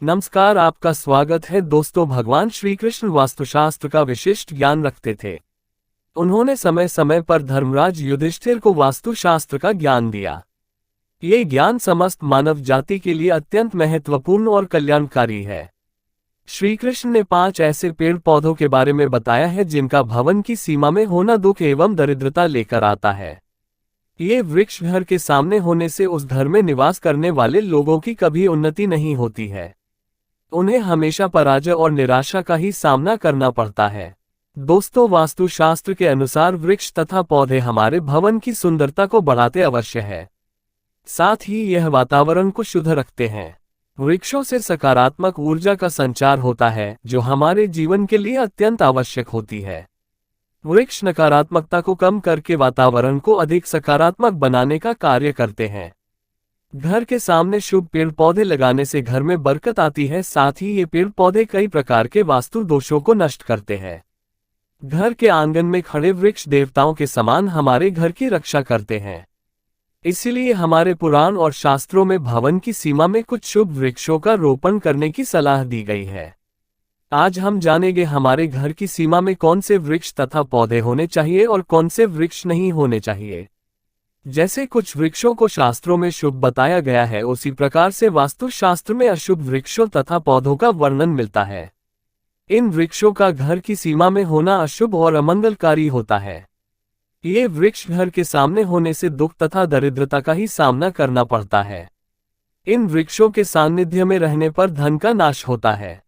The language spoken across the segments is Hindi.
नमस्कार, आपका स्वागत है दोस्तों। भगवान श्री कृष्ण वास्तुशास्त्र का विशिष्ट ज्ञान रखते थे। उन्होंने समय समय पर धर्मराज युधिष्ठिर को वास्तुशास्त्र का ज्ञान दिया। ये ज्ञान समस्त मानव जाति के लिए अत्यंत महत्वपूर्ण और कल्याणकारी है। श्री कृष्ण ने 5 ऐसे पेड़ पौधों के बारे में बताया है जिनका भवन की सीमा में होना दुख एवं दरिद्रता लेकर आता है। ये वृक्ष घर के सामने होने से उस घर में निवास करने वाले लोगों की कभी उन्नति नहीं होती है। उन्हें हमेशा पराजय और निराशा का ही सामना करना पड़ता है। दोस्तों, वास्तुशास्त्र के अनुसार वृक्ष तथा पौधे हमारे भवन की सुंदरता को बढ़ाते अवश्य है, साथ ही यह वातावरण को शुद्ध रखते हैं। वृक्षों से सकारात्मक ऊर्जा का संचार होता है जो हमारे जीवन के लिए अत्यंत आवश्यक होती है। वृक्ष नकारात्मकता को कम करके वातावरण को अधिक सकारात्मक बनाने का कार्य करते हैं। घर के सामने शुभ पेड़ पौधे लगाने से घर में बरकत आती है। साथ ही ये पेड़ पौधे कई प्रकार के वास्तु दोषों को नष्ट करते हैं। घर के आंगन में खड़े वृक्ष देवताओं के समान हमारे घर की रक्षा करते हैं। इसीलिए हमारे पुराण और शास्त्रों में भवन की सीमा में कुछ शुभ वृक्षों का रोपण करने की सलाह दी गई है। आज हम जानेंगे हमारे घर की सीमा में कौन से वृक्ष तथा पौधे होने चाहिए और कौन से वृक्ष नहीं होने चाहिए। जैसे कुछ वृक्षों को शास्त्रों में शुभ बताया गया है, उसी प्रकार से वास्तुशास्त्र में अशुभ वृक्षों तथा पौधों का वर्णन मिलता है। इन वृक्षों का घर की सीमा में होना अशुभ और अमंगलकारी होता है। ये वृक्ष घर के सामने होने से दुख तथा दरिद्रता का ही सामना करना पड़ता है। इन वृक्षों के सान्निध्य में रहने पर धन का नाश होता है,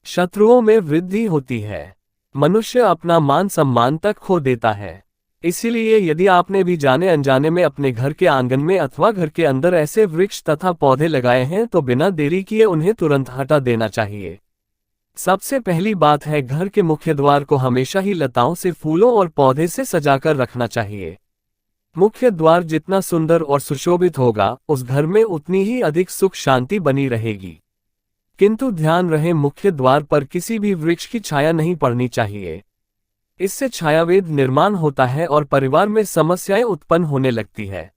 शत्रुओं में वृद्धि होती है, मनुष्य अपना मान सम्मान तक खो देता है। इसीलिए यदि आपने भी जाने अनजाने में अपने घर के आंगन में अथवा घर के अंदर ऐसे वृक्ष तथा पौधे लगाए हैं तो बिना देरी किए उन्हें तुरंत हटा देना चाहिए। सबसे पहली बात है, घर के मुख्य द्वार को हमेशा ही लताओं से, फूलों और पौधे से सजाकर रखना चाहिए। मुख्य द्वार जितना सुंदर और सुशोभित होगा, उस घर में उतनी ही अधिक सुख शांति बनी रहेगी। किंतु ध्यान रहे, मुख्य द्वार पर किसी भी वृक्ष की छाया नहीं पड़नी चाहिए। इससे छायावेद निर्माण होता है और परिवार में समस्याएं उत्पन्न होने लगती है।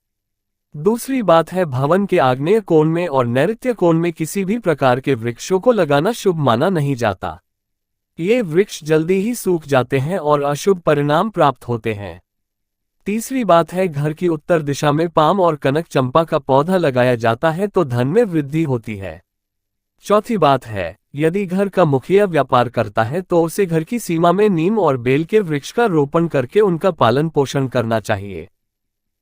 दूसरी बात है, भवन के आग्नेय कोण में और नैऋत्य कोण में किसी भी प्रकार के वृक्षों को लगाना शुभ माना नहीं जाता। ये वृक्ष जल्दी ही सूख जाते हैं और अशुभ परिणाम प्राप्त होते हैं। तीसरी बात है, घर की उत्तर दिशा में पाम और कनक चंपा का पौधा लगाया जाता है तो धन में वृद्धि होती है। चौथी बात है, यदि घर का मुखिया व्यापार करता है तो उसे घर की सीमा में नीम और बेल के वृक्ष का रोपण करके उनका पालन पोषण करना चाहिए।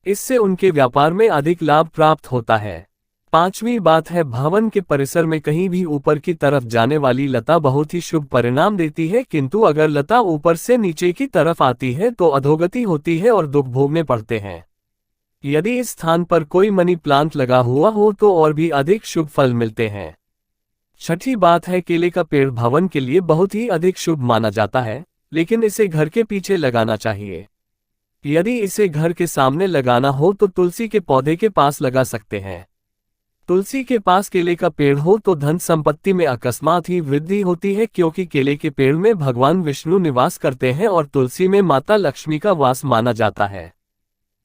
इससे उनके व्यापार में अधिक लाभ प्राप्त होता है। पांचवी बात है, भवन के परिसर में कहीं भी ऊपर की तरफ जाने वाली लता बहुत ही शुभ परिणाम देती है, किंतु अगर लता ऊपर से नीचे की तरफ आती है तो अधोगति होती है और दुख भोगने पड़ते हैं। यदि इस स्थान पर कोई मनी प्लांट लगा हुआ हो तो और भी अधिक शुभ फल मिलते हैं। छठी बात है, केले का पेड़ भवन के लिए बहुत ही अधिक शुभ माना जाता है, लेकिन इसे घर के पीछे लगाना चाहिए। यदि इसे घर के सामने लगाना हो तो तुलसी के पौधे के पास लगा सकते हैं। तुलसी के पास केले का पेड़ हो तो धन संपत्ति में अकस्मात ही वृद्धि होती है, क्योंकि केले के पेड़ में भगवान विष्णु निवास करते हैं और तुलसी में माता लक्ष्मी का वास माना जाता है।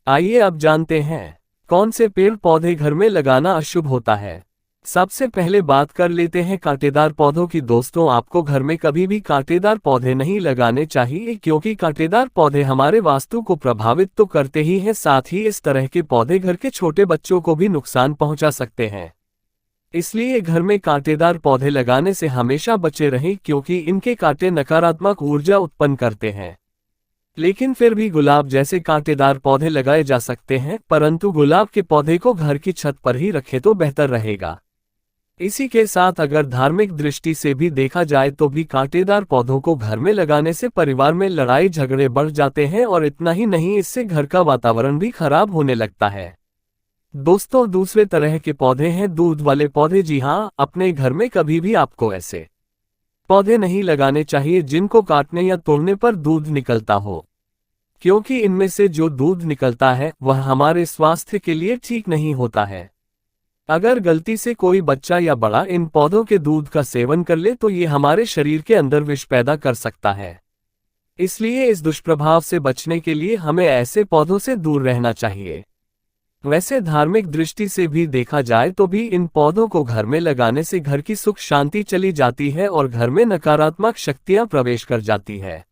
आइए अब जानते हैं कौन से पेड़ पौधे घर में लगाना अशुभ होता है। सबसे पहले बात कर लेते हैं कांटेदार पौधों की। दोस्तों, आपको घर में कभी भी कांटेदार पौधे नहीं लगाने चाहिए, क्योंकि कांटेदार पौधे हमारे वास्तु को प्रभावित तो करते ही हैं, साथ ही इस तरह के पौधे घर के छोटे बच्चों को भी नुकसान पहुंचा सकते हैं। इसलिए घर में कांटेदार पौधे लगाने से हमेशा बचे रहें, क्योंकि इनके कांटे नकारात्मक ऊर्जा उत्पन्न करते हैं। लेकिन फिर भी गुलाब जैसे कांटेदार पौधे लगाए जा सकते हैं, परंतु गुलाब के पौधे को घर की छत पर ही रखें तो बेहतर रहेगा। इसी के साथ अगर धार्मिक दृष्टि से भी देखा जाए तो भी कांटेदार पौधों को घर में लगाने से परिवार में लड़ाई झगड़े बढ़ जाते हैं, और इतना ही नहीं, इससे घर का वातावरण भी खराब होने लगता है। दोस्तों, दूसरे तरह के पौधे हैं दूध वाले पौधे। जी हाँ, अपने घर में कभी भी आपको ऐसे पौधे नहीं लगाने चाहिए जिनको काटने या तोड़ने पर दूध निकलता हो, क्योंकि इनमें से जो दूध निकलता है वह हमारे स्वास्थ्य के लिए ठीक नहीं होता है। अगर गलती से कोई बच्चा या बड़ा इन पौधों के दूध का सेवन कर ले तो ये हमारे शरीर के अंदर विष पैदा कर सकता है। इसलिए इस दुष्प्रभाव से बचने के लिए हमें ऐसे पौधों से दूर रहना चाहिए। वैसे धार्मिक दृष्टि से भी देखा जाए तो भी इन पौधों को घर में लगाने से घर की सुख शांति चली जाती है और घर में नकारात्मक शक्तियां प्रवेश कर जाती है।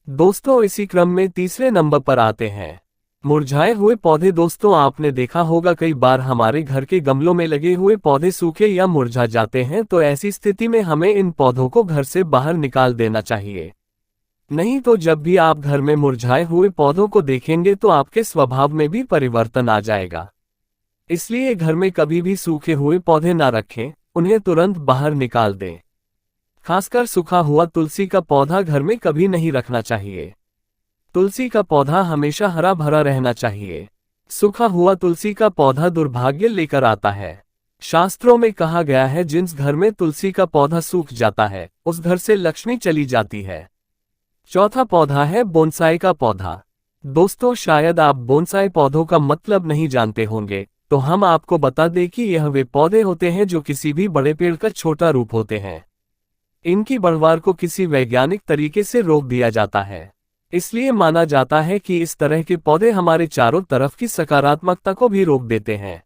दोस्तों, इसी क्रम में तीसरे नंबर पर आते हैं मुरझाए हुए पौधे। दोस्तों, आपने देखा होगा कई बार हमारे घर के गमलों में लगे हुए पौधे सूखे या मुरझा जाते हैं, तो ऐसी स्थिति में हमें इन पौधों को घर से बाहर निकाल देना चाहिए। नहीं तो जब भी आप घर में मुरझाए हुए पौधों को देखेंगे तो आपके स्वभाव में भी परिवर्तन आ जाएगा। इसलिए घर में कभी भी सूखे हुए पौधे ना रखें, उन्हें तुरंत बाहर निकाल दें। खासकर सूखा हुआ तुलसी का पौधा घर में कभी नहीं रखना चाहिए। तुलसी का पौधा हमेशा हरा भरा रहना चाहिए। सूखा हुआ तुलसी का पौधा दुर्भाग्य लेकर आता है। शास्त्रों में कहा गया है, जिस घर में तुलसी का पौधा सूख जाता है उस घर से लक्ष्मी चली जाती है। चौथा पौधा है बोनसाई का पौधा। दोस्तों, शायद आप बोनसाई पौधों का मतलब नहीं जानते होंगे, तो हम आपको बता दें कि यह वे पौधे होते हैं जो किसी भी बड़े पेड़ का छोटा रूप होते हैं। इनकी बढ़वार को किसी वैज्ञानिक तरीके से रोक दिया जाता है। इसलिए माना जाता है कि इस तरह के पौधे हमारे चारों तरफ की सकारात्मकता को भी रोक देते हैं।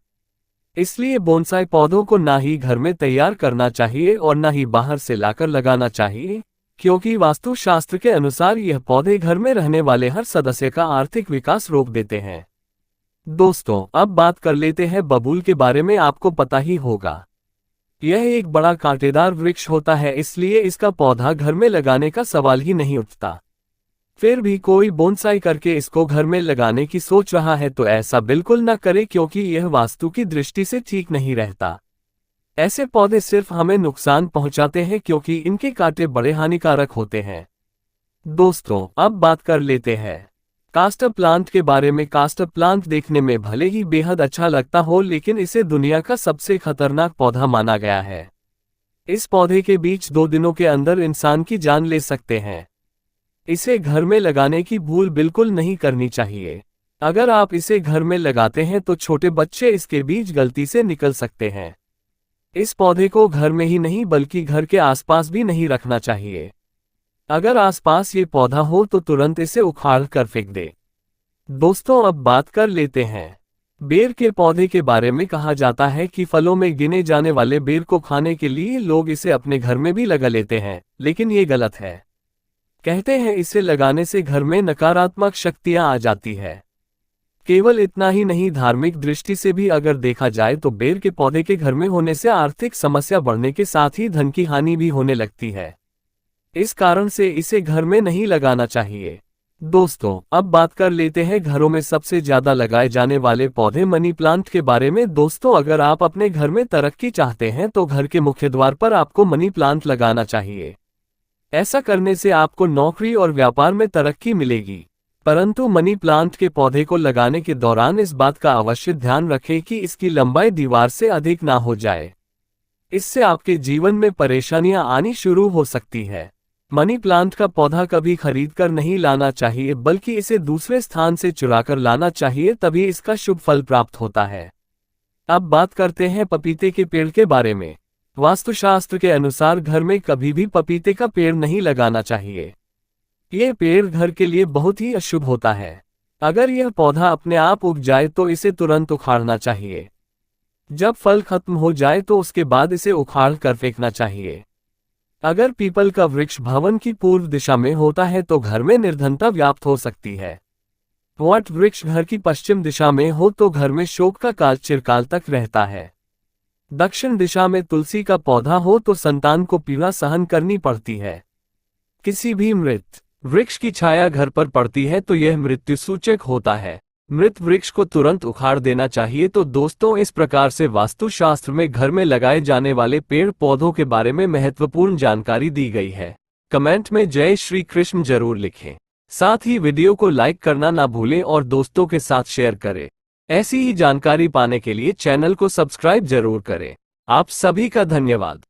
इसलिए बोनसाई पौधों को ना ही घर में तैयार करना चाहिए और ना ही बाहर से लाकर लगाना चाहिए, क्योंकि वास्तुशास्त्र के अनुसार यह पौधे घर में रहने वाले हर सदस्य का आर्थिक विकास रोक देते हैं। दोस्तों, अब बात कर लेते हैं बबूल के बारे में। आपको पता ही होगा, यह एक बड़ा कांटेदार वृक्ष होता है, इसलिए इसका पौधा घर में लगाने का सवाल ही नहीं उठता। फिर भी कोई बोनसाई करके इसको घर में लगाने की सोच रहा है तो ऐसा बिल्कुल न करे, क्योंकि यह वास्तु की दृष्टि से ठीक नहीं रहता। ऐसे पौधे सिर्फ हमें नुकसान पहुंचाते हैं, क्योंकि इनके कांटे बड़े हानिकारक होते हैं। दोस्तों, अब बात कर लेते हैं कास्टर प्लांट के बारे में। कास्टर प्लांट देखने में भले ही बेहद अच्छा लगता हो, लेकिन इसे दुनिया का सबसे खतरनाक पौधा माना गया है। इस पौधे के बीज 2 दिनों के अंदर इंसान की जान ले सकते हैं। इसे घर में लगाने की भूल बिल्कुल नहीं करनी चाहिए। अगर आप इसे घर में लगाते हैं तो छोटे बच्चे इसके बीज गलती से निकल सकते हैं। इस पौधे को घर में ही नहीं बल्कि घर के आसपास भी नहीं रखना चाहिए। अगर आसपास ये पौधा हो तो तुरंत इसे उखाड़ कर फेंक दे। दोस्तों, अब बात कर लेते हैं बेर के पौधे के बारे में। कहा जाता है कि फलों में गिने जाने वाले बेर को खाने के लिए लोग इसे अपने घर में भी लगा लेते हैं, लेकिन ये गलत है। कहते हैं इसे लगाने से घर में नकारात्मक शक्तियां आ जाती है। केवल इतना ही नहीं, धार्मिक दृष्टि से भी अगर देखा जाए तो बेर के पौधे के घर में होने से आर्थिक समस्या बढ़ने के साथ ही धन की हानि भी होने लगती है। इस कारण से इसे घर में नहीं लगाना चाहिए। दोस्तों, अब बात कर लेते हैं घरों में सबसे ज्यादा लगाए जाने वाले पौधे मनी प्लांट के बारे में। दोस्तों, अगर आप अपने घर में तरक्की चाहते हैं तो घर के मुख्य द्वार पर आपको मनी प्लांट लगाना चाहिए। ऐसा करने से आपको नौकरी और व्यापार में तरक्की मिलेगी। परंतु मनी प्लांट के पौधे को लगाने के दौरान इस बात का अवश्य ध्यान रखें कि इसकी लंबाई दीवार से अधिक ना हो जाए। इससे आपके जीवन में परेशानियां आनी शुरू हो सकती है। मनी प्लांट का पौधा कभी खरीदकर नहीं लाना चाहिए, बल्कि इसे दूसरे स्थान से चुराकर लाना चाहिए, तभी इसका शुभ फल प्राप्त होता है। अब बात करते हैं पपीते के पेड़ के बारे में। वास्तुशास्त्र के अनुसार घर में कभी भी पपीते का पेड़ नहीं लगाना चाहिए। यह पेड़ घर के लिए बहुत ही अशुभ होता है। अगर यह पौधा अपने आप उग जाए तो इसे तुरंत उखाड़ना चाहिए। जब फल खत्म हो जाए तो उसके बाद इसे उखाड़ कर फेंकना चाहिए। अगर पीपल का वृक्ष भवन की पूर्व दिशा में होता है तो घर में निर्धनता व्याप्त हो सकती है। वट वृक्ष घर की पश्चिम दिशा में हो तो घर में शोक का काल चिरकाल तक रहता है। दक्षिण दिशा में तुलसी का पौधा हो तो संतान को पीड़ा सहन करनी पड़ती है। किसी भी मृत वृक्ष की छाया घर पर पड़ती है तो यह मृत्यु सूचक होता है। मृत वृक्ष को तुरंत उखाड़ देना चाहिए। तो दोस्तों, इस प्रकार से वास्तुशास्त्र में घर में लगाए जाने वाले पेड़ पौधों के बारे में महत्वपूर्ण जानकारी दी गई है। कमेंट में जय श्री कृष्ण जरूर लिखें। साथ ही वीडियो को लाइक करना ना भूलें और दोस्तों के साथ शेयर करें। ऐसी ही जानकारी पाने के लिए चैनल को सब्सक्राइब जरूर करें। आप सभी का धन्यवाद।